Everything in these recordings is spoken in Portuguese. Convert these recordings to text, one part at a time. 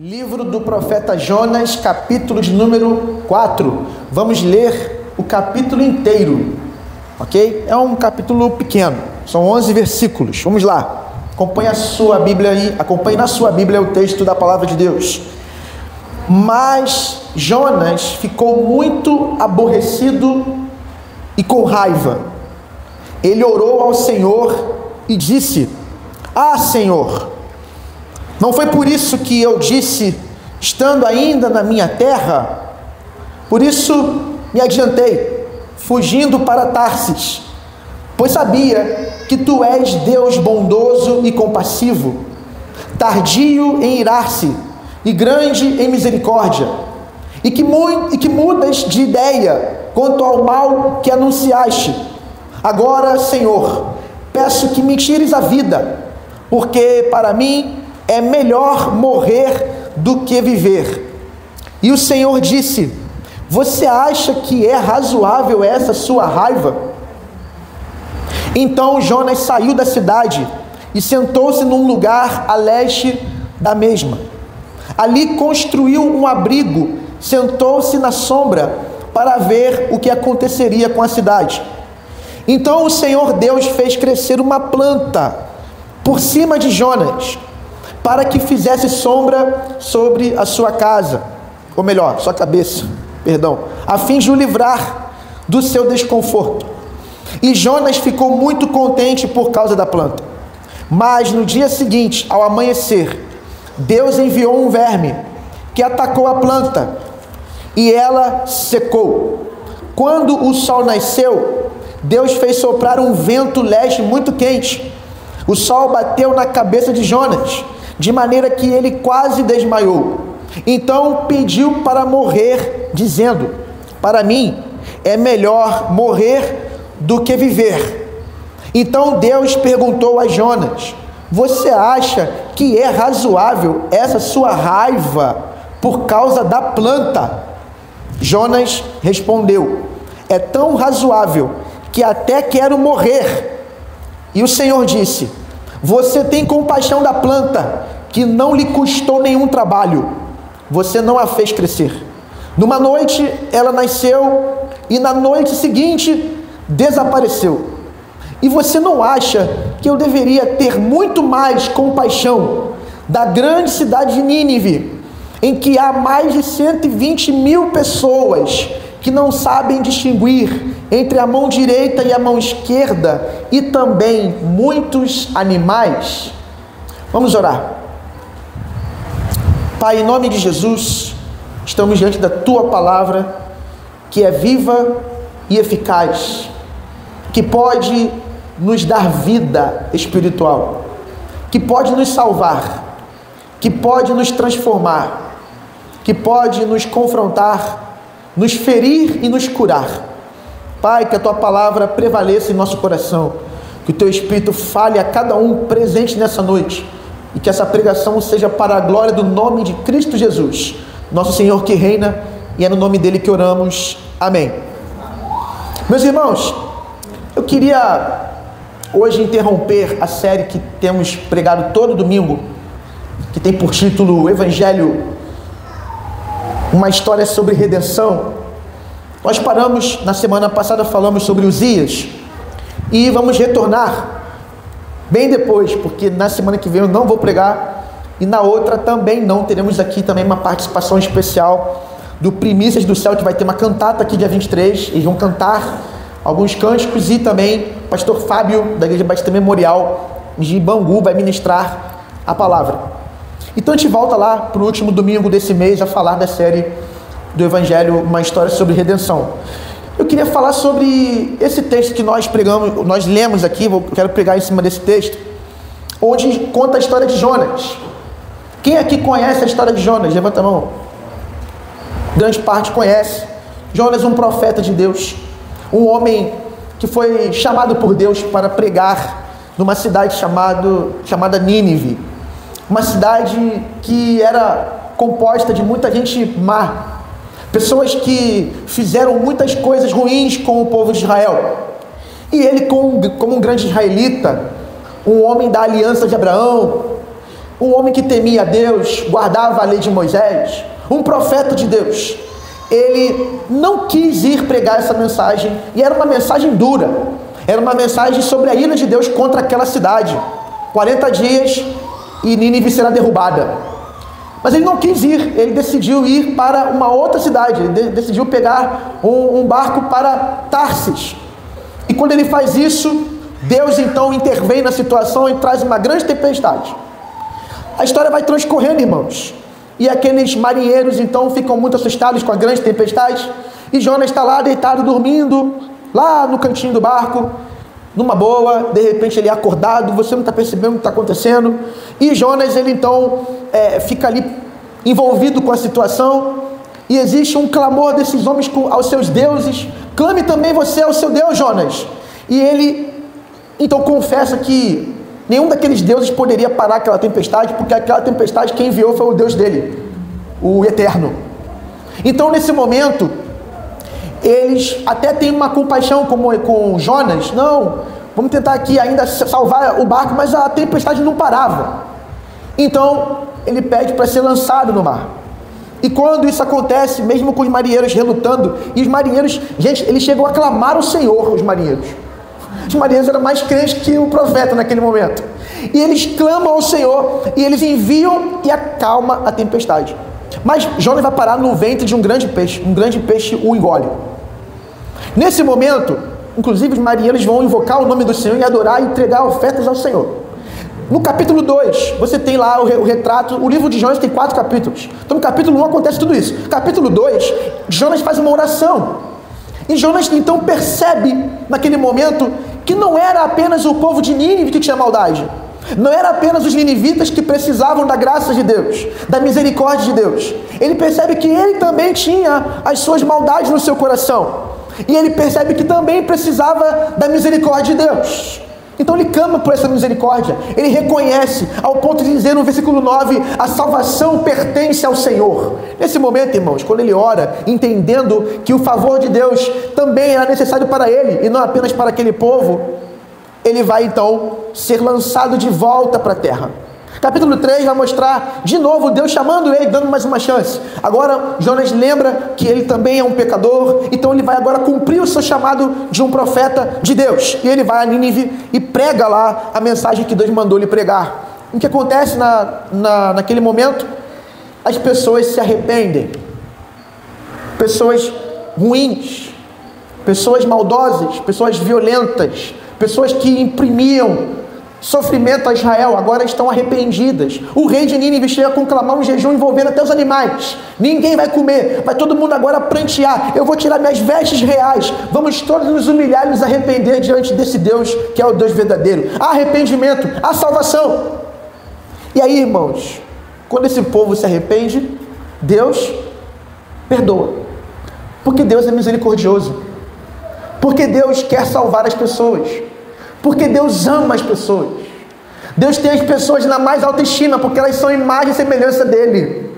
Livro do profeta Jonas, capítulo de número 4. Vamos ler o capítulo inteiro, ok? É um capítulo pequeno, são 11 versículos. Vamos lá, acompanhe a sua Bíblia aí, acompanhe na sua Bíblia o texto da palavra de Deus. Mas Jonas ficou muito aborrecido e com raiva. Ele orou ao Senhor e disse: Ah, Senhor, não foi por isso que eu disse, estando ainda na minha terra? Por isso me adiantei, fugindo para Tarsis, pois sabia que tu és Deus bondoso e compassivo, tardio em irar-se e grande em misericórdia, e que mudas de ideia quanto ao mal que anunciaste. Agora, Senhor, peço que me tires a vida, porque para mim é melhor morrer do que viver. E o Senhor disse: Você acha que é razoável essa sua raiva? Então Jonas saiu da cidade e sentou-se num lugar a leste da mesma. Ali construiu um abrigo, sentou-se na sombra para ver o que aconteceria com a cidade. Então o Senhor Deus fez crescer uma planta por cima de Jonas, para que fizesse sombra sobre a sua casa, ou melhor, sua cabeça, a fim de o livrar do seu desconforto. E Jonas ficou muito contente por causa da planta. Mas no dia seguinte, ao amanhecer, Deus enviou um verme que atacou a planta e ela secou. Quando o sol nasceu, Deus fez soprar um vento leste muito quente. O sol bateu na cabeça de Jonas, de maneira que ele quase desmaiou. Então pediu para morrer, dizendo: Para mim é melhor morrer do que viver. Então Deus perguntou a Jonas: Você acha que é razoável essa sua raiva por causa da planta? Jonas respondeu: É tão razoável que até quero morrer. E o Senhor disse: Você tem compaixão da planta, que não lhe custou nenhum trabalho. Você não a fez crescer. Numa noite ela nasceu e na noite seguinte desapareceu. E você não acha que eu deveria ter muito mais compaixão da grande cidade de Nínive, em que há mais de 120 mil pessoas que não sabem distinguir entre a mão direita e a mão esquerda, e também muitos animais? Vamos orar. Pai, em nome de Jesus, estamos diante da Tua palavra, que é viva e eficaz, que pode nos dar vida espiritual, que pode nos salvar, que pode nos transformar, que pode nos confrontar, nos ferir e nos curar. Pai, que a Tua palavra prevaleça em nosso coração, que o Teu Espírito fale a cada um presente nessa noite, e que essa pregação seja para a glória do nome de Cristo Jesus, nosso Senhor que reina, e é no nome dele que oramos. Amém. Meus irmãos, eu queria hoje interromper a série que temos pregado todo domingo, que tem por título o Evangelho, uma história sobre redenção. Nós paramos na semana passada, falamos sobre Uzias, e vamos retornar bem depois, porque na semana que vem eu não vou pregar, e na outra também não. Teremos aqui também uma participação especial do Primícias do Céu, que vai ter uma cantata aqui dia 23, eles vão cantar alguns cânticos, e também o pastor Fábio, da Igreja Batista Memorial de Bangu, vai ministrar a palavra. Então a gente volta lá para o último domingo desse mês a falar da série do Evangelho, uma história sobre redenção. Eu queria falar sobre esse texto que nós pregamos, nós lemos aqui. Eu quero pregar em cima desse texto, onde conta a história de Jonas. Quem aqui conhece a história de Jonas? Levanta a mão. Grande parte conhece. Jonas, um profeta de Deus, um homem que foi chamado por Deus para pregar numa cidade chamada Nínive, uma cidade que era composta de muita gente má, pessoas que fizeram muitas coisas ruins com o povo de Israel. E ele, como um grande israelita, um homem da aliança de Abraão, um homem que temia a Deus, guardava a lei de Moisés, um profeta de Deus, ele não quis ir pregar essa mensagem, e era uma mensagem dura, era uma mensagem sobre a ira de Deus contra aquela cidade. 40 dias e Nínive será derrubada. Mas ele não quis ir, ele decidiu ir para uma outra cidade, ele decidiu pegar um barco para Tarsis. E quando ele faz isso, Deus então intervém na situação e traz uma grande tempestade. A história vai transcorrendo, irmãos, e aqueles marinheiros então ficam muito assustados com a grande tempestade, e Jonas está lá deitado, dormindo, lá no cantinho do barco, numa boa. De repente ele é acordado, você não está percebendo o que está acontecendo, e Jonas, ele então fica ali envolvido com a situação, e existe um clamor desses homens aos seus deuses: clame também você ao seu Deus, Jonas. E ele então confessa que nenhum daqueles deuses poderia parar aquela tempestade, porque aquela tempestade quem enviou foi o Deus dele, o Eterno. Então nesse momento eles até têm uma compaixão com Jonas: não, vamos tentar aqui ainda salvar o barco, mas a tempestade não parava. Então ele pede para ser lançado no mar. E quando isso acontece, mesmo com os marinheiros relutando, e os marinheiros, gente, eles chegam a clamar ao Senhor, os marinheiros eram mais crentes que o profeta naquele momento, e eles clamam ao Senhor, e eles enviam e acalma a tempestade. Mas Jonas vai parar no ventre de um grande peixe o engole. Nesse momento, inclusive os marinheiros vão invocar o nome do Senhor e adorar e entregar ofertas ao Senhor. No capítulo 2, você tem lá o retrato. O livro de Jonas tem 4 capítulos. Então no capítulo 1 acontece tudo isso. No capítulo 2, Jonas faz uma oração. E Jonas então percebe naquele momento que não era apenas o povo de Nínive que tinha maldade. Não era apenas os ninivitas que precisavam da graça de Deus, da misericórdia de Deus. Ele percebe que ele também tinha as suas maldades no seu coração. E ele percebe que também precisava da misericórdia de Deus. Então ele clama por essa misericórdia. Ele reconhece, ao ponto de dizer no versículo 9: a salvação pertence ao Senhor. Nesse momento, irmãos, quando ele ora, entendendo que o favor de Deus também era necessário para ele, e não apenas para aquele povo, ele vai então ser lançado de volta para a terra. Capítulo 3 vai mostrar de novo Deus chamando ele, dando mais uma chance. Agora Jonas lembra que ele também é um pecador, então ele vai agora cumprir o seu chamado de um profeta de Deus. E ele vai a Nínive e prega lá a mensagem que Deus mandou lhe pregar. O que acontece naquele momento? As pessoas se arrependem. Pessoas ruins, pessoas maldosas, pessoas violentas, pessoas que imprimiam sofrimento a Israel, agora estão arrependidas. O rei de Nínive chega a conclamar um jejum envolvendo até os animais. Ninguém vai comer, vai todo mundo agora prantear. Eu vou tirar minhas vestes reais, vamos todos nos humilhar e nos arrepender diante desse Deus que é o Deus verdadeiro. Há arrependimento, há salvação. E aí, irmãos, quando esse povo se arrepende, Deus perdoa, porque Deus é misericordioso, porque Deus quer salvar as pessoas, porque Deus ama as pessoas. Deus tem as pessoas na mais alta estima, porque elas são imagem e semelhança dele.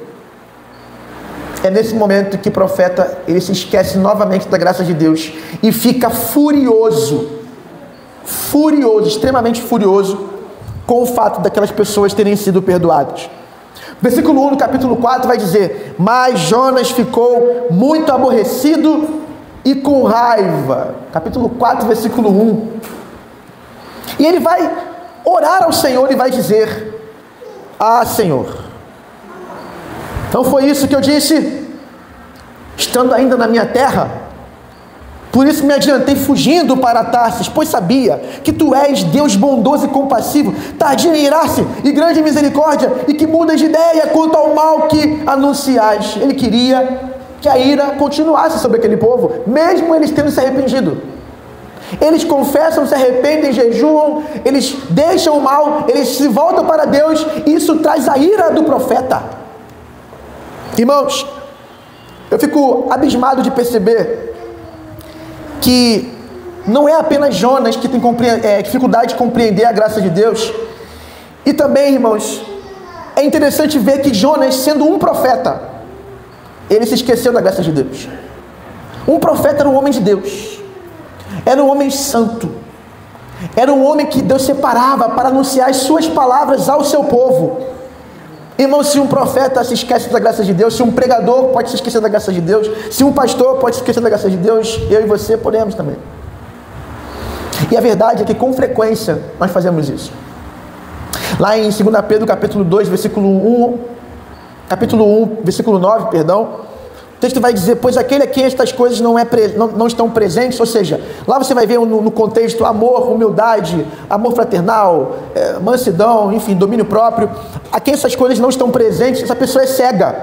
É nesse momento que o profeta, ele se esquece novamente da graça de Deus e fica furioso, extremamente furioso com o fato daquelas pessoas terem sido perdoadas. Versículo 1 do capítulo 4 vai dizer: mas Jonas ficou muito aborrecido e com raiva. Capítulo 4, versículo 1. E ele vai orar ao Senhor e vai dizer: ah, Senhor, então foi isso que eu disse, estando ainda na minha terra? Por isso me adiantei fugindo para Tarsis, pois sabia que tu és Deus bondoso e compassivo, tardio em irar-se e grande em misericórdia, e que mudas de ideia quanto ao mal que anunciais. Ele queria que a ira continuasse sobre aquele povo, mesmo eles tendo se arrependido. Eles confessam, se arrependem, jejuam, eles deixam o mal, eles se voltam para Deus, e isso traz a ira do profeta. Irmãos, eu fico abismado de perceber que não é apenas Jonas que tem dificuldade de compreender a graça de Deus. E também, irmãos, é interessante ver que Jonas, sendo um profeta, ele se esqueceu da graça de Deus. Um profeta era um homem de Deus, era um homem santo, era um homem que Deus separava para anunciar as suas palavras ao seu povo. Irmão, se um profeta se esquece da graça de Deus, se um pregador pode se esquecer da graça de Deus, se um pastor pode se esquecer da graça de Deus, eu e você podemos também. E a verdade é que com frequência nós fazemos isso. Lá em 2 Pedro capítulo 2, versículo 1, versículo 9, perdão, o texto vai dizer: pois aquele a quem estas coisas não estão presentes, ou seja, lá você vai ver no contexto amor, humildade, amor fraternal, mansidão, enfim, domínio próprio. A quem essas coisas não estão presentes, essa pessoa é cega,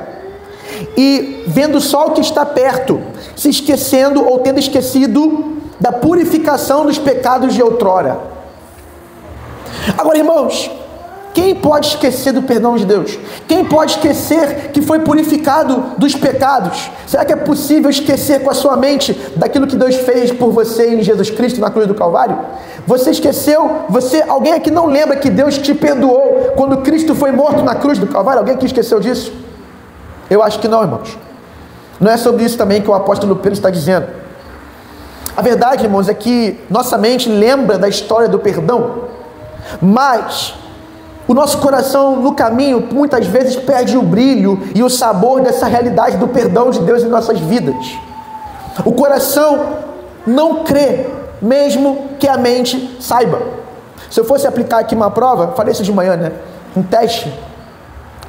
e vendo só o que está perto, se esquecendo ou tendo esquecido da purificação dos pecados de outrora. Agora, irmãos, quem pode esquecer do perdão de Deus? Quem pode esquecer que foi purificado dos pecados? Será que é possível esquecer com a sua mente daquilo que Deus fez por você em Jesus Cristo na cruz do Calvário? Você esqueceu? Alguém aqui não lembra que Deus te perdoou quando Cristo foi morto na cruz do Calvário? Alguém aqui esqueceu disso? Eu acho que não, irmãos. Não é sobre isso também que o apóstolo Pedro está dizendo. A verdade, irmãos, é que nossa mente lembra da história do perdão, mas o nosso coração no caminho muitas vezes perde o brilho e o sabor dessa realidade do perdão de Deus em nossas vidas. O coração não crê, mesmo que a mente saiba. Se eu fosse aplicar aqui uma prova, falei isso de manhã, né? Um teste,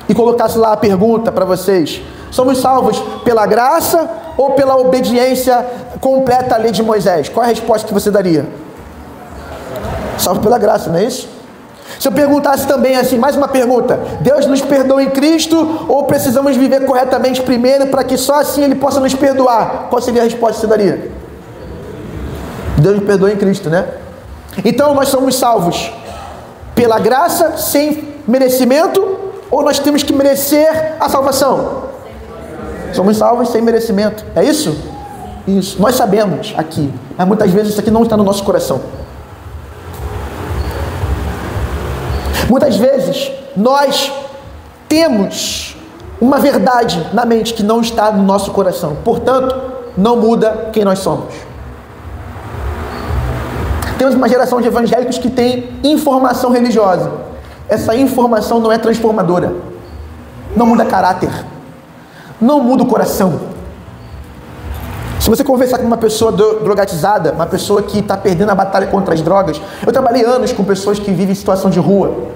e colocasse lá a pergunta para vocês: somos salvos pela graça ou pela obediência completa à lei de Moisés? Qual é a resposta que você daria? Salvos pela graça, não é isso? Se eu perguntasse também assim, mais uma pergunta: Deus nos perdoa em Cristo ou precisamos viver corretamente primeiro para que só assim Ele possa nos perdoar? Qual seria a resposta que você daria? Deus nos perdoa em Cristo, né? Então nós somos salvos pela graça, sem merecimento, ou nós temos que merecer a salvação? Somos salvos sem merecimento, é isso? Isso, nós sabemos aqui, mas muitas vezes isso aqui não está no nosso coração. Muitas vezes nós temos uma verdade na mente que não está no nosso coração, portanto, não muda quem nós somos. Temos uma geração de evangélicos que tem informação religiosa. Essa informação não é transformadora, não muda caráter, não muda o coração. Se você conversar com uma pessoa drogatizada, uma pessoa que está perdendo a batalha contra as drogas, eu trabalhei anos com pessoas que vivem em situação de rua.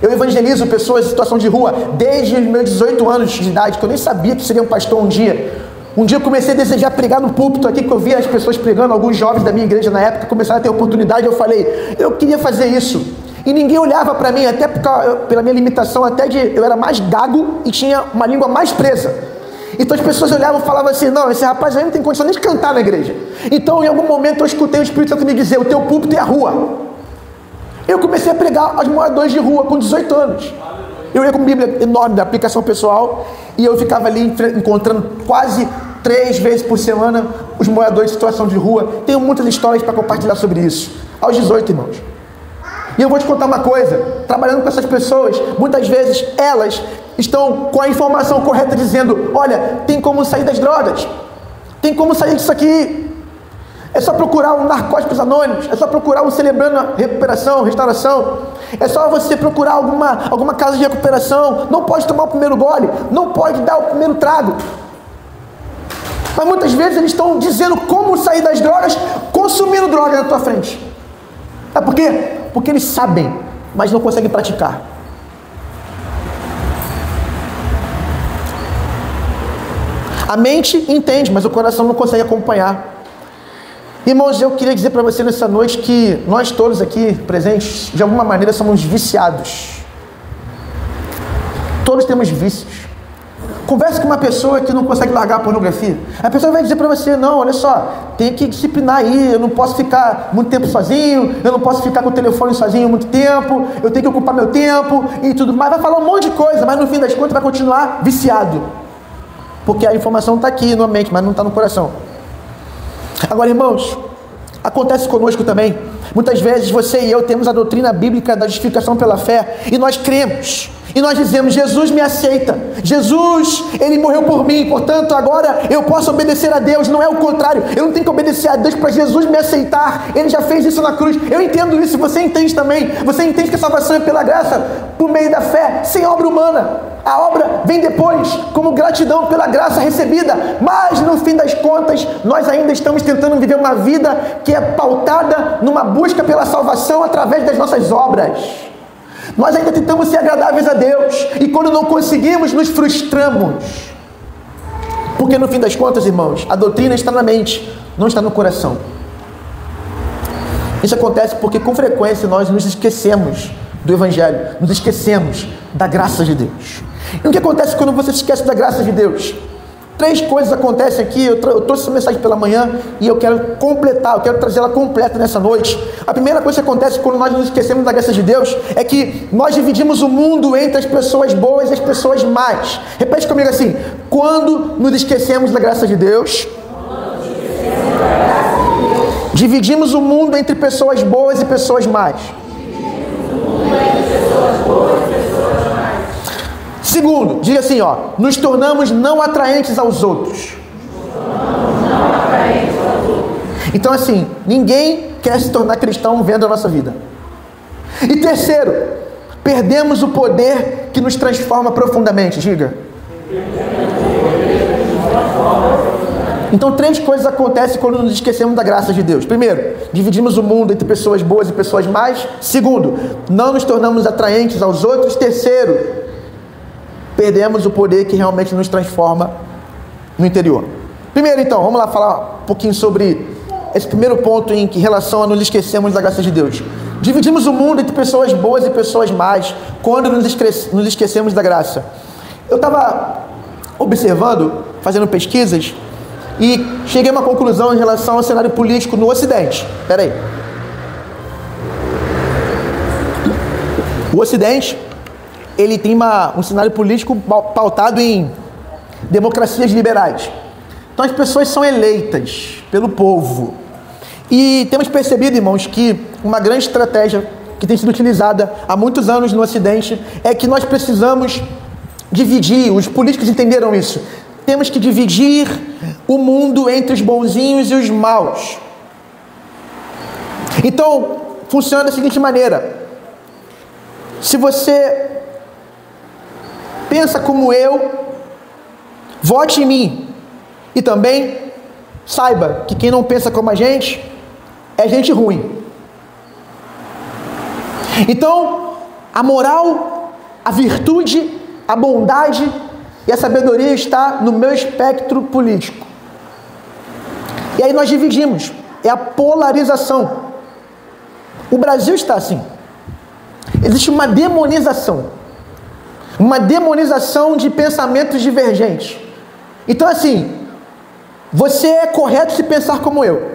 Eu evangelizo pessoas em situação de rua desde os meus 18 anos de idade, que eu nem sabia que seria um pastor um dia. Um dia eu comecei a desejar pregar no púlpito aqui, que eu via as pessoas pregando, alguns jovens da minha igreja na época começaram a ter oportunidade, eu falei, eu queria fazer isso. E ninguém olhava para mim, até pela minha limitação, eu era mais gago e tinha uma língua mais presa. Então as pessoas olhavam e falavam assim: não, esse rapaz aí não tem condição nem de cantar na igreja. Então em algum momento eu escutei o Espírito Santo me dizer: o teu púlpito é a rua. Eu comecei a pregar aos moradores de rua com 18 anos. Eu ia com uma Bíblia enorme da aplicação pessoal e eu ficava ali encontrando quase 3 vezes por semana os moradores de situação de rua. Tenho muitas histórias para compartilhar sobre isso. Aos 18, irmãos. E eu vou te contar uma coisa: trabalhando com essas pessoas, muitas vezes elas estão com a informação correta dizendo: olha, tem como sair das drogas, tem como sair disso aqui, é só procurar um Narcóticos Anônimos, é só procurar um Celebrando a Recuperação, Restauração, é só você procurar alguma casa de recuperação, não pode tomar o primeiro gole, não pode dar o primeiro trago. Mas muitas vezes eles estão dizendo como sair das drogas, consumindo droga na tua frente. É por quê? Porque eles sabem, mas não conseguem praticar. A mente entende, mas o coração não consegue acompanhar. Irmãos, eu queria dizer para você nessa noite que nós todos aqui presentes, de alguma maneira, somos viciados. Todos temos vícios. Converse com uma pessoa que não consegue largar a pornografia. A pessoa vai dizer para você: não, olha só, tem que disciplinar aí, eu não posso ficar muito tempo sozinho, eu não posso ficar com o telefone sozinho muito tempo, eu tenho que ocupar meu tempo e tudo mais. Vai falar um monte de coisa, mas no fim das contas vai continuar viciado. Porque a informação está aqui na mente, mas não está no coração. Agora, irmãos, acontece conosco também. Muitas vezes você e eu temos a doutrina bíblica da justificação pela fé, e nós cremos, E nós dizemos: Jesus me aceita, Jesus, Ele morreu por mim, portanto agora eu posso obedecer a Deus. Não é o contrário, eu não tenho que obedecer a Deus para Jesus me aceitar. Ele já fez isso na cruz. Eu entendo isso, você entende também. Você entende que a salvação é pela graça, por meio da fé, sem obra humana. A obra vem depois, como gratidão pela graça recebida. Mas no fim das contas, nós ainda estamos tentando viver uma vida que é pautada numa busca pela salvação através das nossas obras. Nós ainda tentamos ser agradáveis a Deus, e quando não conseguimos, nos frustramos. Porque no fim das contas, irmãos, a doutrina está na mente, não está no coração. Isso acontece porque com frequência nós nos esquecemos do Evangelho, nos esquecemos da graça de Deus. E o que acontece quando você se esquece da graça de Deus? 3 coisas acontecem aqui. Eu trouxe essa mensagem pela manhã e eu quero completar, eu quero trazer ela completa nessa noite. A primeira coisa que acontece quando nós nos esquecemos da graça de Deus é que nós dividimos o mundo entre as pessoas boas e as pessoas más. Repete comigo assim: quando nos esquecemos da graça de Deus, dividimos o mundo entre pessoas boas e pessoas más. Segundo, diga assim, nos tornamos não atraentes aos outros. Então assim, ninguém quer se tornar cristão vendo a nossa vida. E terceiro, perdemos o poder que nos transforma profundamente. Diga. Então 3 coisas acontecem quando nos esquecemos da graça de Deus. Primeiro, dividimos o mundo entre pessoas boas e pessoas más. Segundo, não nos tornamos atraentes aos outros. Terceiro, perdemos o poder que realmente nos transforma no interior. Primeiro então, vamos lá falar um pouquinho sobre esse primeiro ponto em relação a nos esquecemos da graça de Deus. Dividimos o mundo entre pessoas boas e pessoas más quando nos esquecemos da graça. Eu estava observando, fazendo pesquisas, e cheguei a uma conclusão em relação ao cenário político no Ocidente. Espera aí. O Ocidente, ele tem um cenário político pautado em democracias liberais. Então as pessoas são eleitas pelo povo. E temos percebido, irmãos, que uma grande estratégia que tem sido utilizada há muitos anos no Ocidente é que nós precisamos dividir, os políticos entenderam isso. Temos que dividir o mundo entre os bonzinhos e os maus. Então, funciona da seguinte maneira: se você pensa como eu, vote em mim. E também saiba que quem não pensa como a gente é gente ruim. Então, a moral, a virtude, a bondade e a sabedoria está no meu espectro político. E aí nós dividimos. É a polarização. O Brasil está assim. Existe uma demonização. Uma demonização de pensamentos divergentes. Então assim, você é correto se pensar como eu.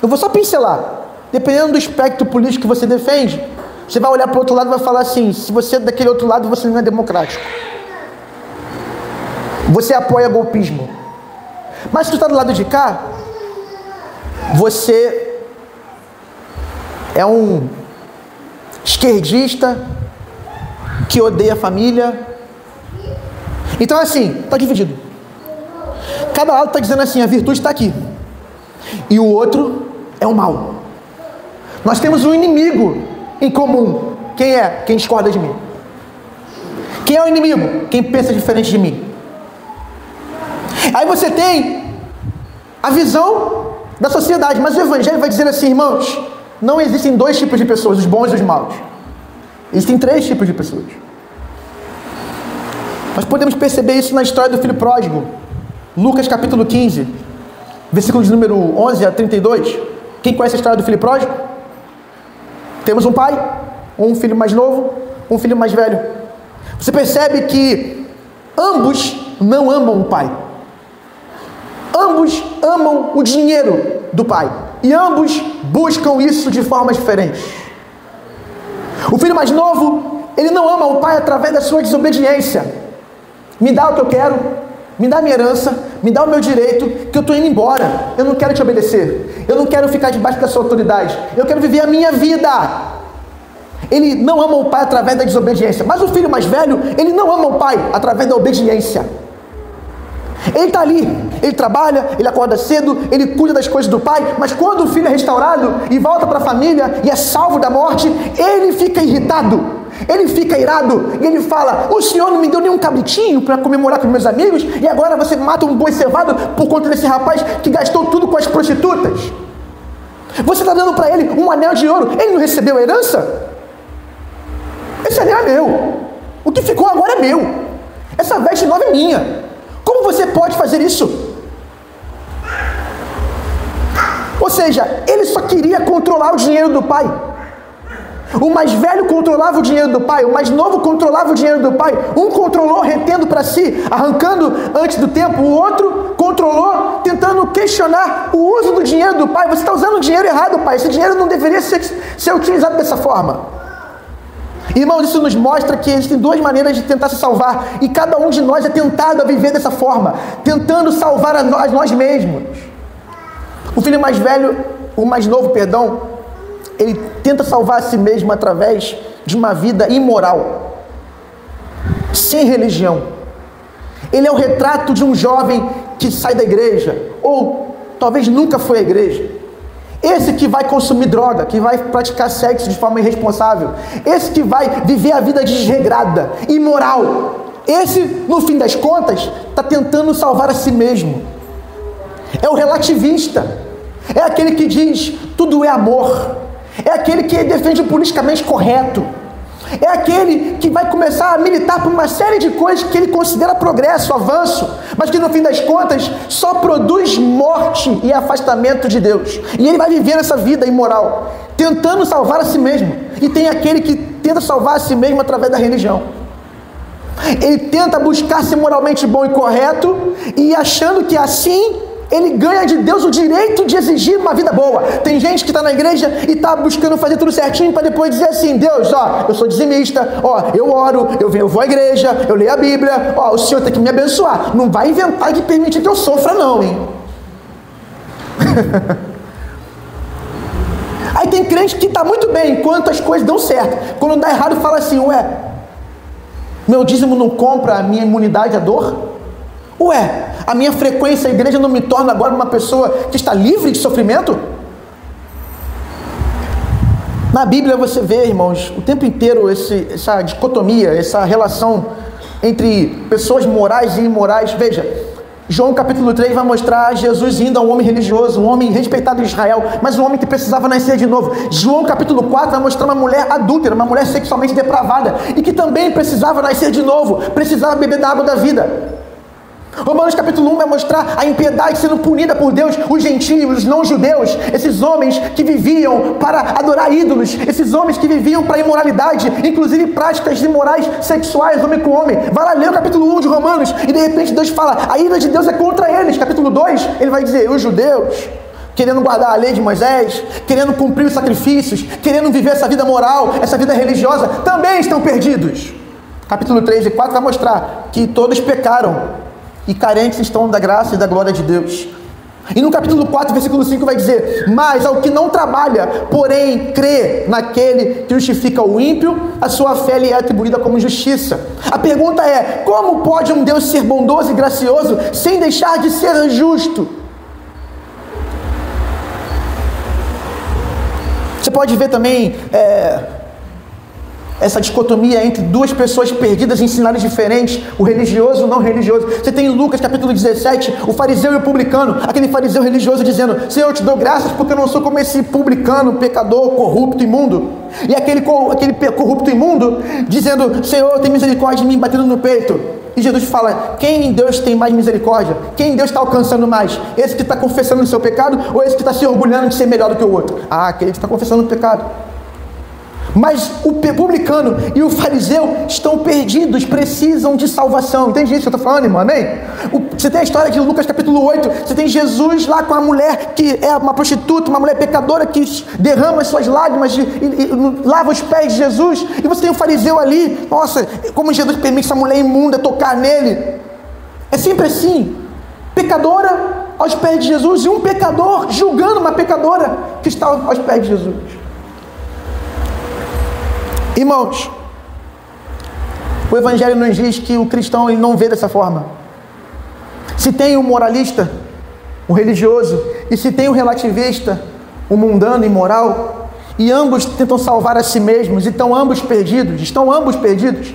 Eu vou só pincelar. Dependendo do espectro político que você defende, você vai olhar para o outro lado e vai falar assim: se você é daquele outro lado, você não é democrático. Você apoia golpismo. Mas se tu está do lado de cá, você é um esquerdista que odeia a família. Então assim, está dividido. Cada lado está dizendo assim: a virtude está aqui, e o outro é o mal. Nós temos um inimigo em comum. Quem é? Quem discorda de mim. Quem é o inimigo? Quem pensa diferente de mim. Aí você tem a visão da sociedade, mas o Evangelho vai dizer assim: irmãos, não existem 2 tipos de pessoas, os bons e os maus. Existem 3 tipos de pessoas. Nós podemos perceber isso na história do filho pródigo. Lucas capítulo 15, versículos de número 11 a 32. Quem conhece a história do filho pródigo? Temos um pai, um filho mais novo, um filho mais velho. Você percebe que ambos não amam o pai. Ambos amam o dinheiro do pai. E ambos buscam isso de formas diferentes. O filho mais novo, ele não ama o pai através da sua desobediência. Me dá o que eu quero, me dá a minha herança, me dá o meu direito, que eu estou indo embora. Eu não quero te obedecer. Eu não quero ficar debaixo da sua autoridade. Eu quero viver a minha vida. ele não ama o pai através da desobediência. Mas o filho mais velho, ele não ama o pai através da obediência. Ele está ali, ele trabalha, ele acorda cedo, ele cuida das coisas do pai, mas quando o filho é restaurado e volta para a família e é salvo da morte, ele fica irritado, ele fica irado, e ele fala: o senhor não me deu nenhum cabritinho para comemorar com meus amigos, e agora você mata um boi cevado por conta desse rapaz que gastou tudo com as prostitutas. Você está dando para ele um anel de ouro, ele não recebeu a herança? Esse anel é meu, o que ficou agora é meu, essa veste nova é minha. Como você pode fazer isso? Ou seja, ele só queria controlar o dinheiro do pai. O mais velho controlava o dinheiro do pai, o mais novo controlava o dinheiro do pai. Um controlou retendo para si, arrancando antes do tempo. O outro controlou tentando questionar o uso do dinheiro do pai. Você está usando o dinheiro errado, pai. Esse dinheiro não deveria ser utilizado dessa forma. Irmãos, isso nos mostra que existem duas maneiras de tentar se salvar, e cada um de nós é tentado a viver dessa forma, tentando salvar a nós mesmos. O filho mais velho, o mais novo, perdão, ele tenta salvar a si mesmo através de uma vida imoral, sem religião. Ele é o retrato de um jovem que sai da igreja, ou talvez nunca foi à igreja. Esse que vai consumir droga, que vai praticar sexo de forma irresponsável. Esse que vai viver a vida desregrada, imoral. Esse, no fim das contas, está tentando salvar a si mesmo. É o relativista. É aquele que diz: tudo é amor. É aquele que defende o politicamente correto. É aquele que vai começar a militar por uma série de coisas que ele considera progresso, avanço, mas que no fim das contas só produz morte e afastamento de Deus. E ele vai viver essa vida imoral, tentando salvar a si mesmo. E tem aquele que tenta salvar a si mesmo através da religião. Ele tenta buscar ser moralmente bom e correto, e achando que assim ele ganha de Deus o direito de exigir uma vida boa. Tem gente que está na igreja e está buscando fazer tudo certinho para depois dizer assim: Deus, ó, eu sou dizimista, ó, eu oro, eu vou à igreja, eu leio a Bíblia, ó, o Senhor tem que me abençoar. Não vai inventar de permitir que eu sofra não, hein? Aí tem crente que está muito bem enquanto as coisas dão certo. Quando dá errado, fala assim: ué, meu dízimo não compra a minha imunidade à dor? Ué, a minha frequência à igreja não me torna agora uma pessoa que está livre de sofrimento? Na Bíblia você vê, irmãos, o tempo inteiro essa dicotomia, essa relação entre pessoas morais e imorais. Veja, João capítulo 3 vai mostrar Jesus indo a um homem religioso, um homem respeitado em Israel, mas um homem que precisava nascer de novo. João capítulo 4 vai mostrar uma mulher adúltera, uma mulher sexualmente depravada, e que também precisava nascer de novo, precisava beber da água da vida. Romanos capítulo 1 vai mostrar a impiedade sendo punida por Deus, os gentios, os não-judeus, esses homens que viviam para adorar ídolos, esses homens que viviam para imoralidade, inclusive práticas imorais sexuais, homem com homem. Vai lá ler o capítulo 1 de Romanos, e de repente Deus fala: a ira de Deus é contra eles. Capítulo 2, ele vai dizer: os judeus, querendo guardar a lei de Moisés, querendo cumprir os sacrifícios, querendo viver essa vida moral, essa vida religiosa, também estão perdidos. Capítulo 3 e 4 vai mostrar que todos pecaram e carentes estão da graça e da glória de Deus. E no capítulo 4, versículo 5 vai dizer: mas ao que não trabalha, porém crê naquele que justifica o ímpio, a sua fé lhe é atribuída como justiça. A pergunta é: como pode um Deus ser bondoso e gracioso sem deixar de ser justo? Você pode ver também essa dicotomia entre duas pessoas perdidas em cenários diferentes, o religioso e o não religioso. Você tem em Lucas capítulo 17, o fariseu e o publicano, aquele fariseu religioso dizendo: Senhor, eu te dou graças porque eu não sou como esse publicano, pecador, corrupto, imundo. E aquele corrupto imundo dizendo: Senhor, tem misericórdia de mim, batendo no peito. E Jesus fala: quem em Deus tem mais misericórdia? Quem em Deus está alcançando mais? Esse que está confessando o seu pecado, ou esse que está se orgulhando de ser melhor do que o outro? Ah, aquele que está confessando o pecado. Mas o publicano e o fariseu estão perdidos, precisam de salvação. Entende isso que eu estou falando, irmão? Amém? Você tem a história de Lucas capítulo 8, você tem Jesus lá com a mulher que é uma prostituta, uma mulher pecadora que derrama as suas lágrimas e lava os pés de Jesus. E você tem o fariseu ali, nossa, como Jesus permite essa mulher imunda tocar nele? É sempre assim, pecadora aos pés de Jesus, e um pecador julgando uma pecadora que está aos pés de Jesus. Irmãos, o Evangelho nos diz que o cristão ele não vê dessa forma. Se tem o moralista, o religioso, e se tem o relativista, o mundano, imoral, e ambos tentam salvar a si mesmos, e estão ambos perdidos.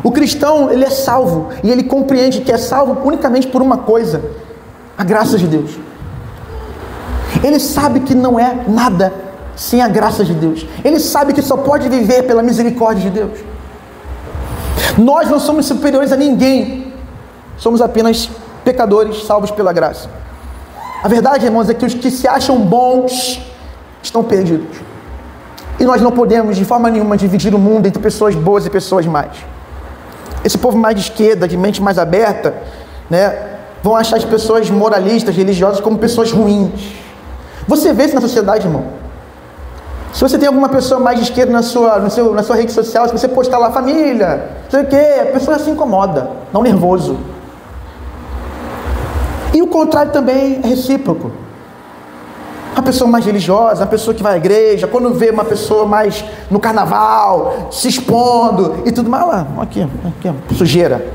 O cristão, ele é salvo, e ele compreende que é salvo unicamente por uma coisa: a graça de Deus. Ele sabe que não é nada sem a graça de Deus. Ele sabe que só pode viver pela misericórdia de Deus. Nós não somos superiores a ninguém. Somos apenas pecadores salvos pela graça. A verdade, irmãos, é que os que se acham bons estão perdidos. E nós não podemos, de forma nenhuma, dividir o mundo entre pessoas boas e pessoas más. Esse povo mais de esquerda, de mente mais aberta, vão achar as pessoas moralistas, religiosas, como pessoas ruins. Você vê isso na sociedade, irmão. Se você tem alguma pessoa mais de esquerda na sua rede social, se você postar lá, família, não sei o quê, a pessoa se incomoda, não nervoso. E o contrário também é recíproco. A pessoa mais religiosa, a pessoa que vai à igreja, quando vê uma pessoa mais no carnaval, se expondo e tudo mais, lá, aqui, sujeira.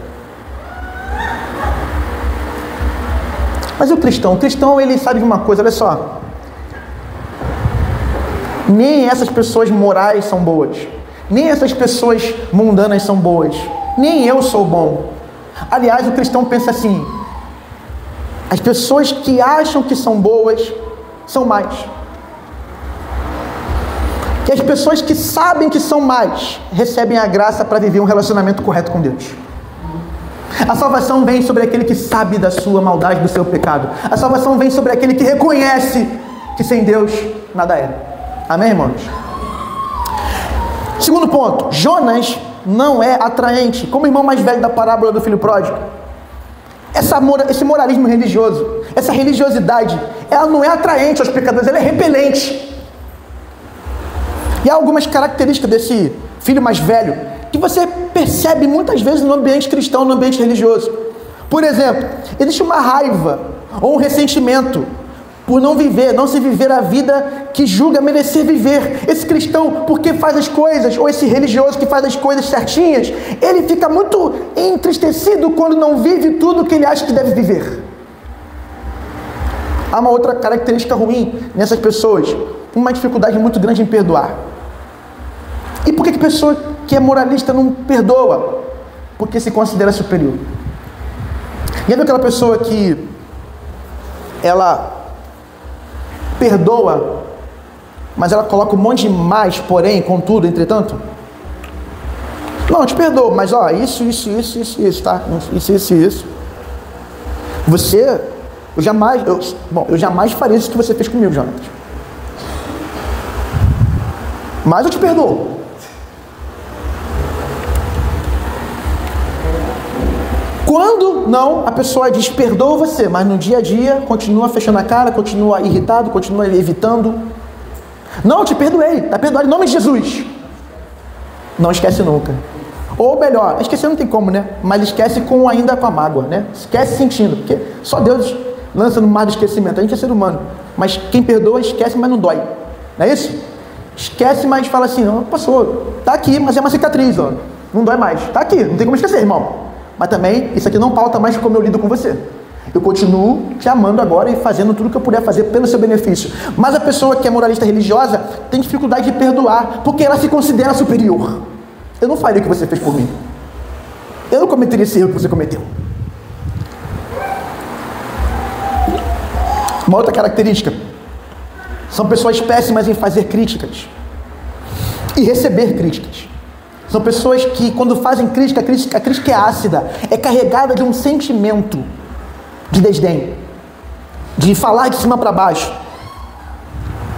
Mas o cristão ele sabe de uma coisa, olha só. Nem essas pessoas morais são boas, nem essas pessoas mundanas são boas, nem eu sou bom. Aliás, o cristão pensa assim: as pessoas que acham que são boas são más, que as pessoas que sabem que são más recebem a graça para viver um relacionamento correto com Deus. A salvação vem sobre aquele que sabe da sua maldade, do seu pecado. A salvação vem sobre aquele que reconhece que sem Deus nada é. Amém, irmãos? Segundo ponto, Jonas não é atraente. Como o irmão mais velho da parábola do filho pródigo, esse moralismo religioso, essa religiosidade, ela não é atraente aos pecadores, ela é repelente. E há algumas características desse filho mais velho que você percebe muitas vezes no ambiente cristão, no ambiente religioso. Por exemplo, existe uma raiva ou um ressentimento por não se viver a vida que julga merecer viver. Esse cristão, porque faz as coisas, ou esse religioso que faz as coisas certinhas, ele fica muito entristecido quando não vive tudo que ele acha que deve viver. Há uma outra característica ruim nessas pessoas, uma dificuldade muito grande em perdoar. E por que a pessoa que é moralista não perdoa? Porque se considera superior. E é aquela pessoa que ela perdoa, mas ela coloca um monte de mais, porém, contudo, entretanto. Não, eu te perdoo, mas ó, isso, tá? Isso. Eu jamais faria isso que você fez comigo, Jonathan. Mas eu te perdoo. Quando não, a pessoa diz, perdoa você, mas no dia a dia continua fechando a cara, continua irritado, continua evitando. Não, eu te perdoei, está perdoado em nome de Jesus. Não esquece nunca. Ou melhor, esquecer não tem como, né? Mas esquece ainda com a mágoa, né? Esquece sentindo, porque só Deus lança no mar do esquecimento. A gente é ser humano, mas quem perdoa esquece, mas não dói. Não é isso? Esquece, mas fala assim, não, passou, tá aqui, mas é uma cicatriz, ó. Não dói mais, tá aqui, não tem como esquecer, irmão. Mas também, isso aqui não pauta mais como eu lido com você. Eu continuo te amando agora e fazendo tudo que eu puder fazer pelo seu benefício. Mas a pessoa que é moralista religiosa tem dificuldade de perdoar, porque ela se considera superior. Eu não faria o que você fez por mim. Eu não cometeria esse erro que você cometeu. Uma outra característica: são pessoas péssimas em fazer críticas e receber críticas. São pessoas que, quando fazem crítica, a crítica é ácida, é carregada de um sentimento de desdém, de falar de cima para baixo.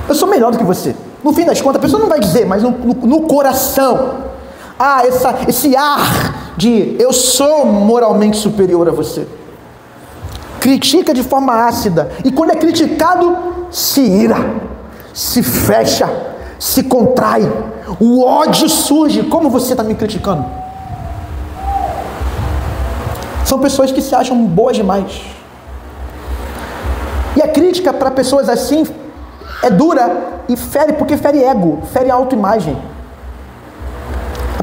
Eu sou melhor do que você. No fim das contas, a pessoa não vai dizer, mas no coração, esse ar de eu sou moralmente superior a você. Critica de forma ácida, e quando é criticado, se ira, se fecha, se contrai, o ódio surge. Como você está me criticando? São pessoas que se acham boas demais. E a crítica para pessoas assim é dura e fere, porque fere ego, fere autoimagem.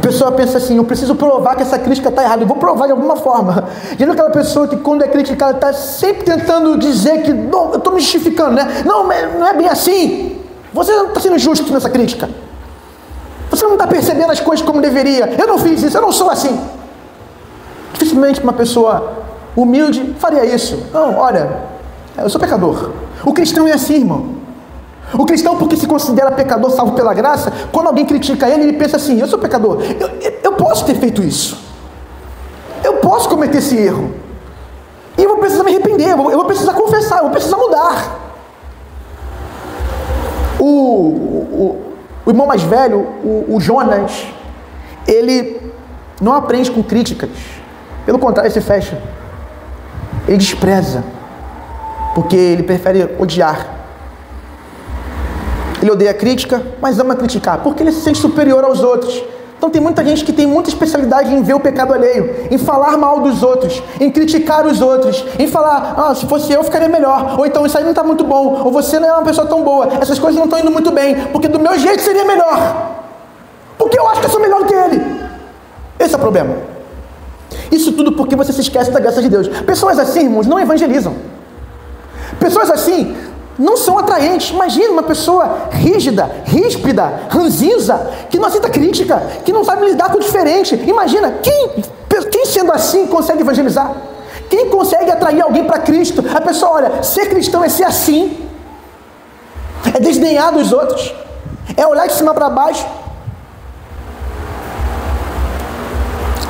pessoa pensa assim, eu preciso provar que essa crítica está errada, eu vou provar de alguma forma. Já viu aquela pessoa que quando é criticada está sempre tentando dizer que, não, eu estou me justificando, né? Não é bem assim. Você não está sendo justo nessa crítica. Você não está percebendo as coisas como deveria. Eu não fiz isso, eu não sou assim. Dificilmente uma pessoa humilde faria isso. Não, olha, eu sou pecador. O cristão é assim, irmão. O cristão, porque se considera pecador salvo pela graça, quando alguém critica ele pensa assim, eu sou pecador, eu posso ter feito isso, eu posso cometer esse erro, e eu vou precisar me arrepender, eu vou precisar confessar, eu vou precisar mudar. O irmão mais velho, o Jonas, ele não aprende com críticas, pelo contrário, ele se fecha, ele despreza, porque ele prefere odiar. Ele odeia a crítica, mas ama criticar, porque ele se sente superior aos outros. Então tem muita gente que tem muita especialidade em ver o pecado alheio, em falar mal dos outros, em criticar os outros, em falar, se fosse eu ficaria melhor, ou então isso aí não está muito bom, ou você não é uma pessoa tão boa, essas coisas não estão indo muito bem, porque do meu jeito seria melhor, porque eu acho que eu sou melhor do que ele. Esse é o problema. Isso tudo porque você se esquece da graça de Deus. Pessoas assim, irmãos, não evangelizam. Pessoas assim não são atraentes. Imagina uma pessoa rígida, ríspida, ranzinza, que não aceita crítica, que não sabe lidar com o diferente. Imagina, quem sendo assim consegue evangelizar? Quem consegue atrair alguém para Cristo? A pessoa, olha, ser cristão é ser assim, é desdenhar dos outros, é olhar de cima para baixo.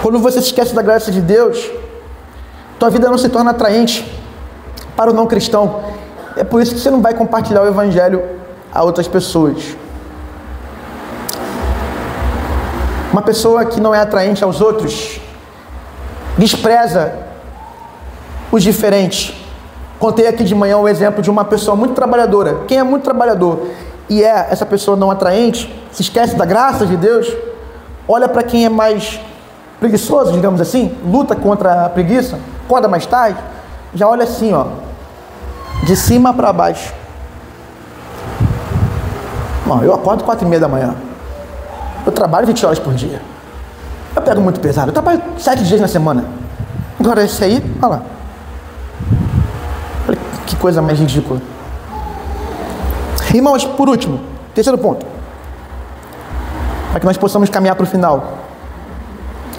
Quando você se esquece da graça de Deus, tua vida não se torna atraente para o não cristão. É por isso que você não vai compartilhar o evangelho a outras pessoas. Uma pessoa que não é atraente aos outros despreza os diferentes. Contei aqui de manhã o exemplo de uma pessoa muito trabalhadora. Quem é muito trabalhador e é essa pessoa não atraente, se esquece da graça de Deus, olha para quem é mais preguiçoso, digamos assim, luta contra a preguiça, acorda mais tarde, já olha assim, de cima para baixo. Bom, eu acordo 4h30 da manhã. Eu trabalho 20 horas por dia. Eu pego muito pesado. Eu trabalho 7 dias na semana. Agora esse aí, olha lá. Olha que coisa mais ridícula. Irmãos, por último, terceiro ponto, para que nós possamos caminhar para o final.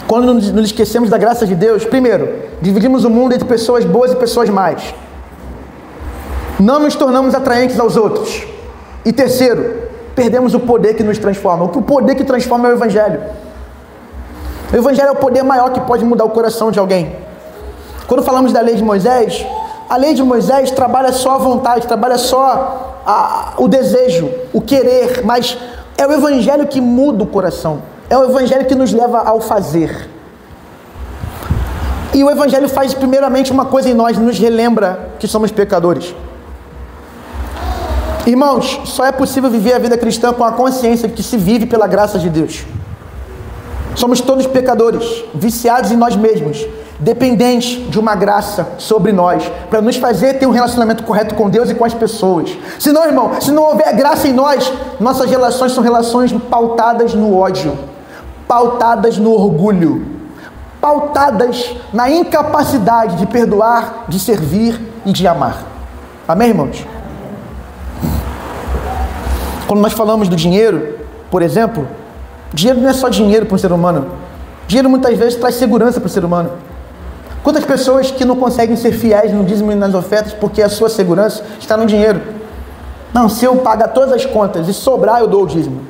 Quando nos esquecemos da graça de Deus, primeiro, dividimos o mundo entre pessoas boas e pessoas más. Não nos tornamos atraentes aos outros. E terceiro, perdemos o poder que nos transforma. O poder que transforma é o Evangelho. O Evangelho é o poder maior que pode mudar o coração de alguém. Quando falamos da lei de Moisés, a lei de Moisés trabalha só a vontade, trabalha só o desejo, o querer, mas é o Evangelho que muda o coração. É o Evangelho que nos leva ao fazer. E o Evangelho faz primeiramente uma coisa em nós, nos relembra que somos pecadores. Irmãos, só é possível viver a vida cristã com a consciência de que se vive pela graça de Deus. Somos todos pecadores, viciados em nós mesmos, dependentes de uma graça sobre nós, para nos fazer ter um relacionamento correto com Deus e com as pessoas. Senão, irmão, se não houver graça em nós, nossas relações são relações pautadas no ódio, pautadas no orgulho, pautadas na incapacidade de perdoar, de servir e de amar. Amém, irmãos? Quando nós falamos do dinheiro, por exemplo, dinheiro não é só dinheiro para um ser humano. Dinheiro muitas vezes traz segurança para o ser humano. Quantas pessoas que não conseguem ser fiéis no dízimo e nas ofertas porque a sua segurança está no dinheiro? Não, se eu pagar todas as contas e sobrar, eu dou o dízimo.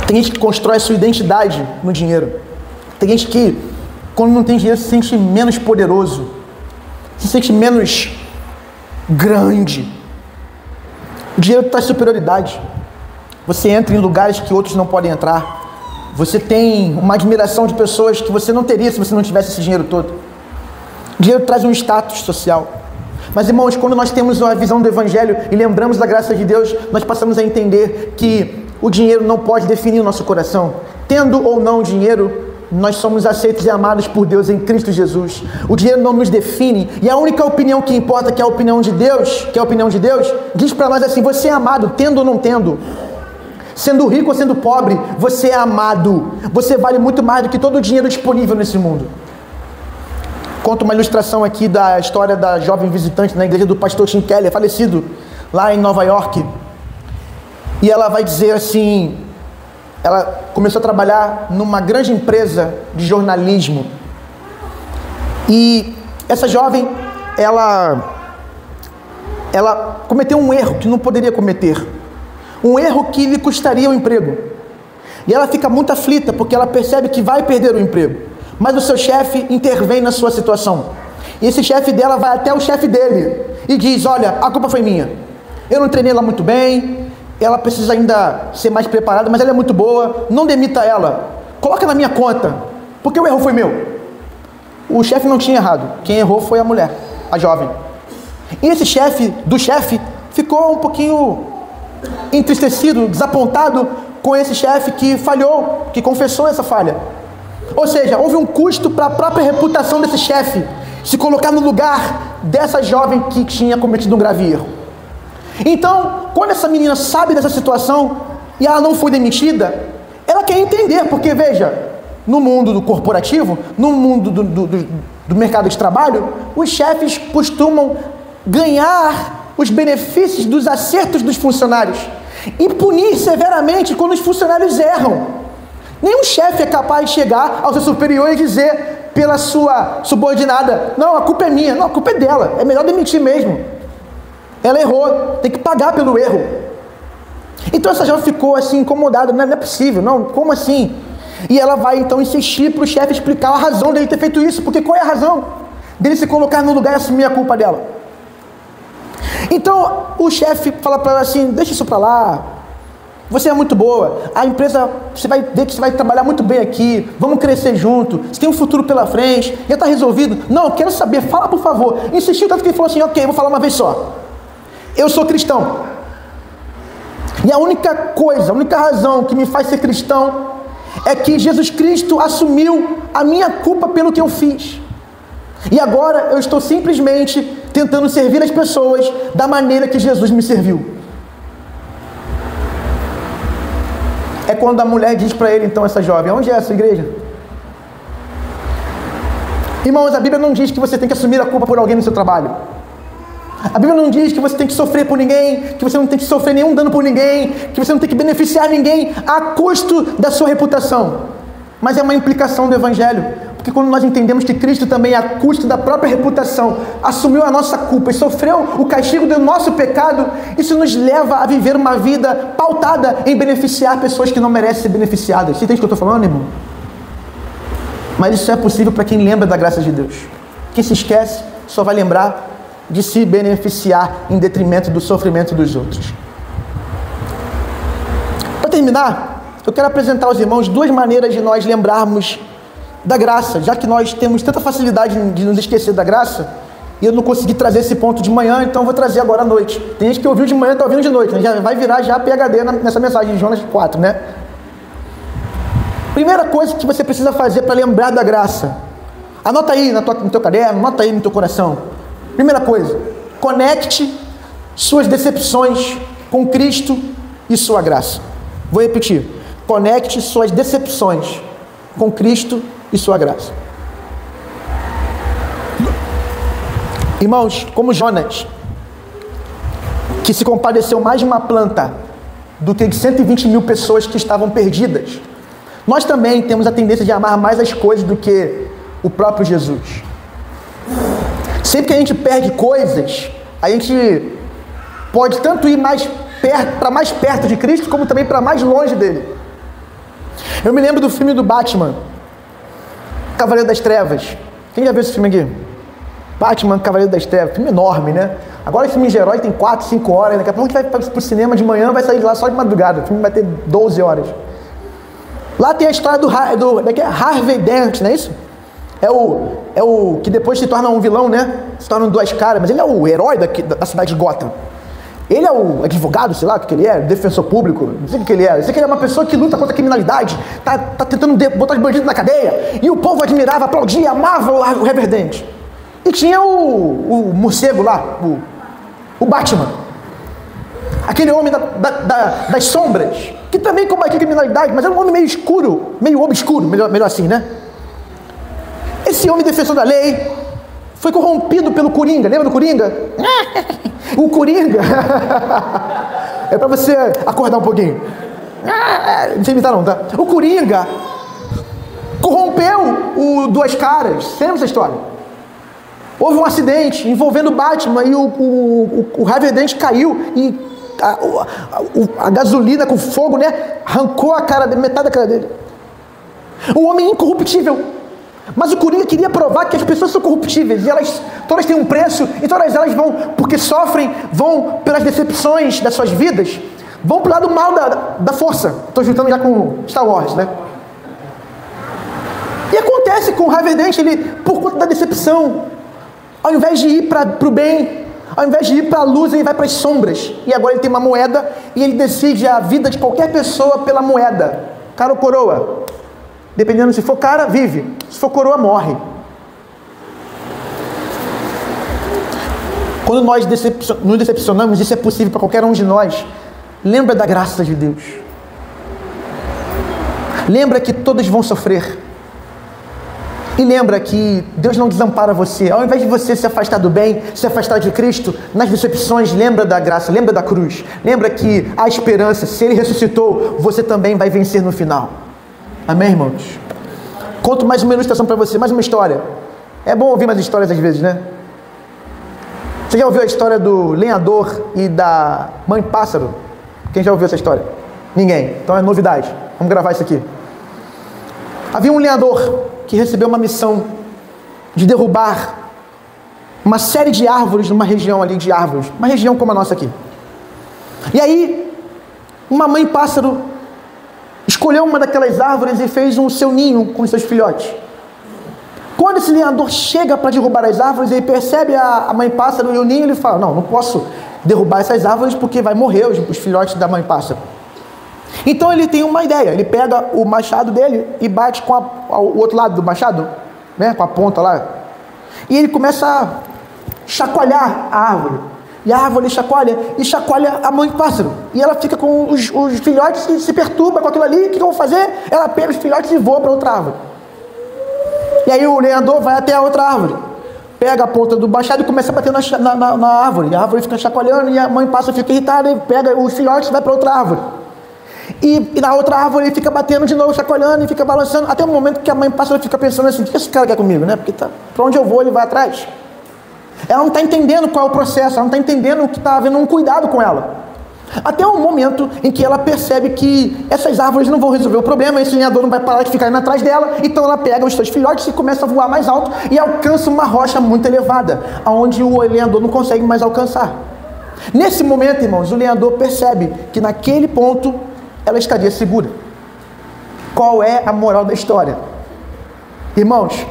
Tem gente que constrói a sua identidade no dinheiro. Tem gente que, quando não tem dinheiro, se sente menos poderoso, se sente menos grande. O dinheiro traz superioridade. Você entra em lugares que outros não podem entrar. Você tem uma admiração de pessoas que você não teria se você não tivesse esse dinheiro todo. O dinheiro traz um status social. Mas, irmãos, quando nós temos a visão do Evangelho e lembramos da graça de Deus, nós passamos a entender que o dinheiro não pode definir o nosso coração. Tendo ou não dinheiro, nós somos aceitos e amados por Deus em Cristo Jesus. O dinheiro não nos define, e a única opinião que importa, que é a opinião de Deus, diz para nós assim: você é amado, tendo ou não tendo. Sendo rico ou sendo pobre, você é amado. Você vale muito mais do que todo o dinheiro disponível nesse mundo. Conto uma ilustração aqui da história da jovem visitante na igreja do pastor Tim Keller, falecido lá em Nova York. E ela vai dizer assim: ela começou a trabalhar numa grande empresa de jornalismo. E essa jovem, ela cometeu um erro que não poderia cometer. Um erro que lhe custaria o emprego. E ela fica muito aflita, porque ela percebe que vai perder o emprego. Mas o seu chefe intervém na sua situação. E esse chefe dela vai até o chefe dele e diz: olha, a culpa foi minha. Eu não treinei ela muito bem, ela precisa ainda ser mais preparada, mas ela é muito boa, não demita ela. Coloca na minha conta, porque o erro foi meu. O chefe não tinha errado. Quem errou foi a mulher, a jovem. E esse chefe ficou um pouquinho entristecido, desapontado com esse chefe que falhou, que confessou essa falha. Ou seja, houve um custo para a própria reputação desse chefe se colocar no lugar dessa jovem que tinha cometido um grave erro. Então, quando essa menina sabe dessa situação e ela não foi demitida, ela quer entender, porque veja, no mundo do corporativo, no mundo do mercado de trabalho, os chefes costumam ganhar os benefícios dos acertos dos funcionários e punir severamente quando os funcionários erram. Nenhum chefe é capaz de chegar ao seu superior e dizer pela sua subordinada: não, a culpa é minha. Não, a culpa é dela, é melhor demitir mesmo. Ela errou, tem que pagar pelo erro. Então essa jovem ficou assim incomodada: não é possível, não, como assim? E ela vai então insistir para o chefe explicar a razão dele ter feito isso, porque qual é a razão dele se colocar no lugar e assumir a culpa dela? Então o chefe fala para ela assim: deixa isso para lá, você é muito boa, a empresa, você vai ver que você vai trabalhar muito bem aqui, vamos crescer junto, você tem um futuro pela frente, já está resolvido. Não, eu quero saber, fala por favor. Insistiu tanto que ele falou assim: ok, vou falar uma vez só, eu sou cristão, e a única razão que me faz ser cristão é que Jesus Cristo assumiu a minha culpa pelo que eu fiz, e agora eu estou simplesmente tentando servir as pessoas da maneira que Jesus me serviu. É quando a mulher diz para ele, então, essa jovem: onde é essa igreja? Irmãos, a Bíblia não diz que você tem que assumir a culpa por alguém no seu trabalho. A Bíblia não diz que você tem que sofrer por ninguém, que você não tem que sofrer nenhum dano por ninguém, que você não tem que beneficiar ninguém a custo da sua reputação. Mas é uma implicação do Evangelho. Porque quando nós entendemos que Cristo também, a custo da própria reputação, assumiu a nossa culpa e sofreu o castigo do nosso pecado, isso nos leva a viver uma vida pautada em beneficiar pessoas que não merecem ser beneficiadas. Você entende o que eu estou falando, irmão? Mas isso é possível para quem lembra da graça de Deus. Quem se esquece só vai lembrar de se beneficiar em detrimento do sofrimento dos outros. Para terminar, eu quero apresentar aos irmãos duas maneiras de nós lembrarmos da graça, já que nós temos tanta facilidade de nos esquecer da graça, e eu não consegui trazer esse ponto de manhã, então eu vou trazer agora à noite. Tem gente que ouviu de manhã e está ouvindo de noite, né? Já vai virar já PhD nessa mensagem de Jonas 4, né? Primeira coisa que você precisa fazer para lembrar da graça, anota aí no teu caderno, anota aí no teu coração. Primeira coisa, conecte suas decepções com Cristo e sua graça. Vou repetir: conecte suas decepções com Cristo e sua graça. Irmãos, como Jonas, que se compadeceu mais de uma planta do que de 120 mil pessoas que estavam perdidas, nós também temos a tendência de amar mais as coisas do que o próprio Jesus. Sempre que a gente perde coisas, a gente pode tanto ir para mais perto de Cristo, como também para mais longe dele. Eu me lembro do filme do Batman, Cavaleiro das Trevas. Quem já viu esse filme aqui? Batman, Cavaleiro das Trevas, filme enorme, né? Agora esse filme de herói tem 4, 5 horas, daqui a pouco a gente vai pro cinema de manhã, vai sair de lá só de madrugada, o filme vai ter 12 horas. Lá tem a história do Harvey Dent, não é isso? É o que depois se torna um vilão, né? Se torna duas caras, mas ele é o herói da cidade de Gotham. Ele é o advogado, sei lá o que ele é, defensor público, não sei o que ele é. Eu sei que ele é uma pessoa que luta contra a criminalidade, tá tentando botar os bandidos na cadeia. E o povo admirava, aplaudia, amava o Reverdente. E tinha o morcego lá, o Batman. Aquele homem das sombras, que também combatia criminalidade, mas era um homem meio escuro, meio obscuro, melhor assim, né? Esse homem defensor da lei foi corrompido pelo Coringa. Lembra do Coringa? O Coringa é pra você acordar um pouquinho. Não sei imitar não, tá? O Coringa corrompeu o Duas Caras. Você lembra essa história? Houve um acidente envolvendo o Batman e o Reverdente caiu e a gasolina com fogo, né, arrancou a cara dele, metade da cara dele. Um homem incorruptível. Mas o Coringa queria provar que as pessoas são corruptíveis e todas têm um preço e todas elas vão, porque sofrem, vão pelas decepções das suas vidas, vão pro lado mal da força. Estou juntando já com Star Wars, né? E acontece com o Reverdente, ele, por conta da decepção, ao invés de ir para o bem, ao invés de ir para a luz, ele vai para as sombras. E agora ele tem uma moeda e ele decide a vida de qualquer pessoa pela moeda. Cara ou coroa? Dependendo, se for cara, vive. Se for coroa, morre. Quando nós nos decepcionamos, isso é possível para qualquer um de nós. Lembra da graça de Deus. Lembra que todos vão sofrer. E lembra que Deus não desampara você. Ao invés de você se afastar do bem, se afastar de Cristo, nas decepções, lembra da graça, lembra da cruz. Lembra que há esperança. Se Ele ressuscitou, você também vai vencer no final. Amém, irmãos? Conto mais uma ilustração para você, mais uma história. É bom ouvir mais histórias às vezes, né? Você já ouviu a história do lenhador e da mãe pássaro? Quem já ouviu essa história? Ninguém. Então é novidade. Vamos gravar isso aqui. Havia um lenhador que recebeu uma missão de derrubar uma série de árvores numa região ali de árvores. Uma região como a nossa aqui. E aí, uma mãe pássaro escolheu uma daquelas árvores e fez o seu ninho com os seus filhotes. Quando esse lenhador chega para derrubar as árvores, ele percebe a mãe pássaro e o ninho, ele fala, não posso derrubar essas árvores porque vai morrer os filhotes da mãe pássaro. Então ele tem uma ideia, ele pega o machado dele e bate com o outro lado do machado, né, com a ponta lá, e ele começa a chacoalhar a árvore. E a árvore chacoalha a mãe pássaro. E ela fica com os filhotes e se perturba com aquilo ali. O que eu vou fazer? Ela pega os filhotes e voa para outra árvore. E aí o lenhador vai até a outra árvore. Pega a ponta do machado e começa a bater na árvore. E a árvore fica chacoalhando e a mãe pássaro fica irritada e pega os filhotes e vai para outra árvore. E na outra árvore ele fica batendo de novo, chacoalhando e fica balançando. Até o momento que a mãe pássaro fica pensando assim, o que esse cara quer comigo, né? Porque para onde eu vou ele vai atrás. Ela não está entendendo qual é o processo, ela não está entendendo que está havendo um cuidado com ela. Até o momento em que ela percebe que essas árvores não vão resolver o problema, esse lenhador não vai parar de ficar indo atrás dela, então ela pega os seus filhotes e começa a voar mais alto e alcança uma rocha muito elevada, onde o lenhador não consegue mais alcançar. Nesse momento, irmãos, o lenhador percebe que naquele ponto ela estaria segura. Qual é a moral da história? Irmãos,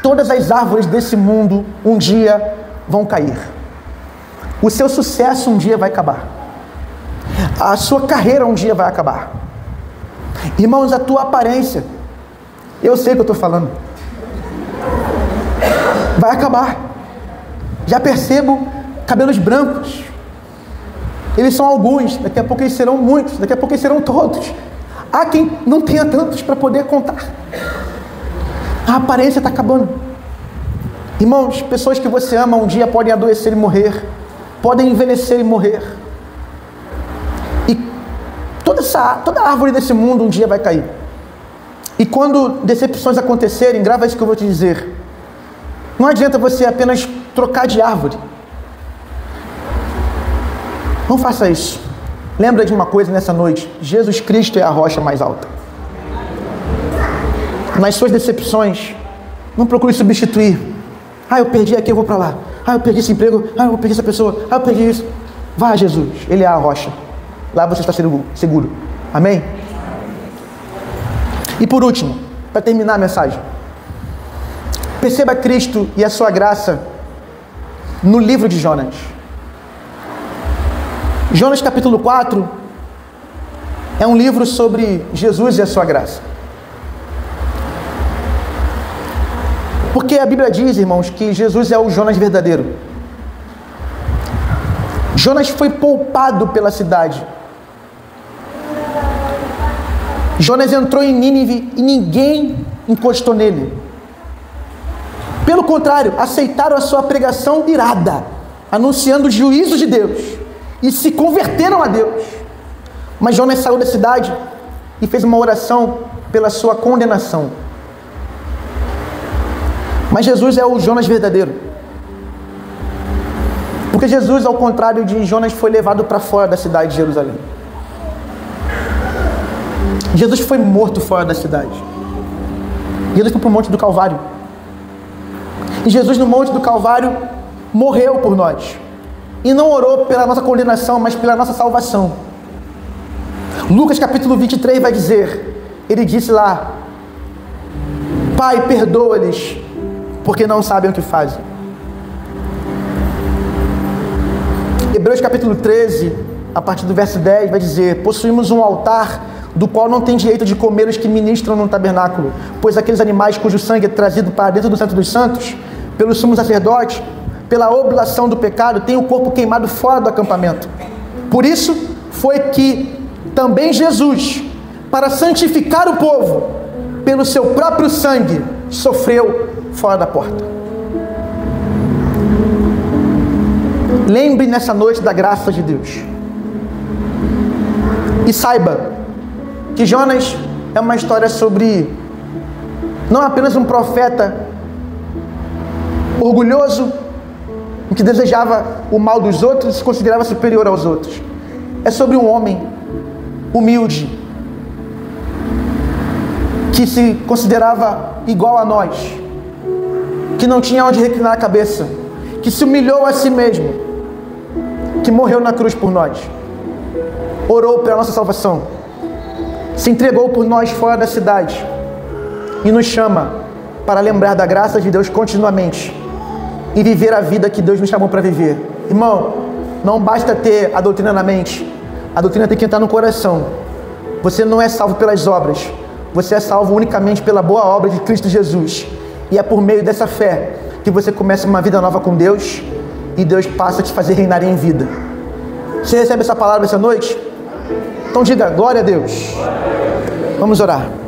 todas as árvores desse mundo um dia vão cair. O seu sucesso um dia vai acabar. A sua carreira um dia vai acabar. Irmãos, a tua aparência, eu sei o que eu estou falando, vai acabar. Já percebo cabelos brancos. Eles são alguns, daqui a pouco eles serão muitos, daqui a pouco eles serão todos. Há quem não tenha tantos para poder contar. A aparência está acabando. Irmãos, pessoas que você ama um dia podem adoecer e morrer, podem envelhecer e morrer. E toda árvore desse mundo um dia vai cair. E quando decepções acontecerem, grava isso que eu vou te dizer. Não adianta você apenas trocar de árvore. Não faça isso. Lembra de uma coisa nessa noite: Jesus Cristo é a rocha mais alta. Nas suas decepções, não procure substituir. Eu perdi aqui, eu vou para lá. Eu perdi esse emprego. Eu perdi essa pessoa. Eu perdi isso. Vá a Jesus, Ele é a rocha. Lá você está seguro. Amém? E por último, para terminar a mensagem, perceba Cristo e a sua graça no livro de Jonas. Jonas capítulo 4 é um livro sobre Jesus e a sua graça. Porque a Bíblia diz, irmãos, que Jesus é o Jonas verdadeiro. Jonas foi poupado pela cidade. Jonas entrou em Nínive e ninguém encostou nele. Pelo contrário, aceitaram a sua pregação irada, anunciando o juízo de Deus, e se converteram a Deus. Mas Jonas saiu da cidade e fez uma oração pela sua condenação. Mas Jesus é o Jonas verdadeiro. Porque Jesus, ao contrário de Jonas, foi levado para fora da cidade de Jerusalém. Jesus foi morto fora da cidade. Jesus foi para o Monte do Calvário. E Jesus, no Monte do Calvário, morreu por nós. E não orou pela nossa condenação, mas pela nossa salvação. Lucas capítulo 23 vai dizer, ele disse lá: Pai, perdoa-lhes, porque não sabem o que fazem. Hebreus capítulo 13, a partir do verso 10, vai dizer: possuímos um altar do qual não tem direito de comer os que ministram no tabernáculo, pois aqueles animais cujo sangue é trazido para dentro do Santo dos Santos, pelo sumo sacerdote, pela oblação do pecado, tem o corpo queimado fora do acampamento. Por isso foi que também Jesus, para santificar o povo, pelo seu próprio sangue, sofreu fora da porta. Lembre nessa noite da graça de Deus. E saiba que Jonas é uma história sobre não apenas um profeta orgulhoso, que desejava o mal dos outros e se considerava superior aos outros. É sobre um homem humilde, que se considerava igual a nós, que não tinha onde reclinar a cabeça, que se humilhou a si mesmo, que morreu na cruz por nós, orou pela nossa salvação, se entregou por nós fora da cidade e nos chama para lembrar da graça de Deus continuamente e viver a vida que Deus nos chamou para viver. Irmão, não basta ter a doutrina na mente, a doutrina tem que entrar no coração. Você não é salvo pelas obras, você é salvo unicamente pela boa obra de Cristo Jesus, e é por meio dessa fé que você começa uma vida nova com Deus e Deus passa a te fazer reinar em vida. Você recebe essa palavra essa noite? Então diga glória a Deus. Vamos orar.